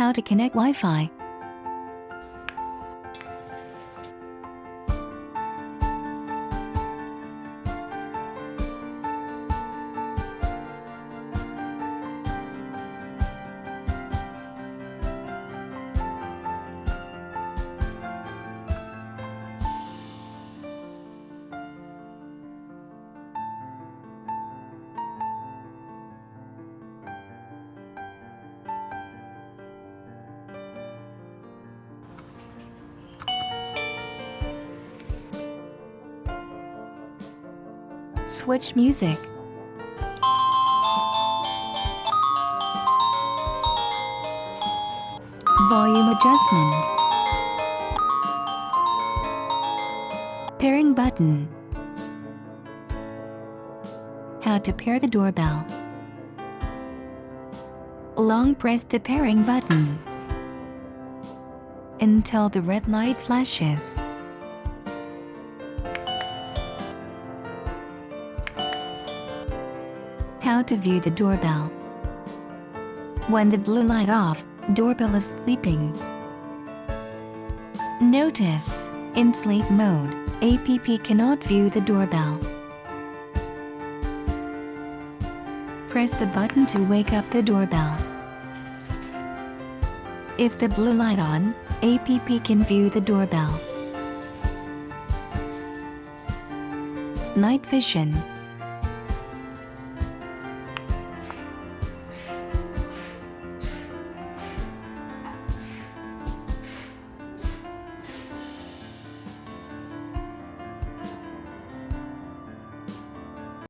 How to connect Wi-Fi. Switch music. Volume adjustment. Pairing button. How to pair the doorbell. Long press the pairing button until the red light flashes. How to view the doorbell. When the blue light off, doorbell is sleeping. Notice, in sleep mode, app cannot view the doorbell. Press the button to wake up the doorbell. If the blue light on, app can view the doorbell. Night vision.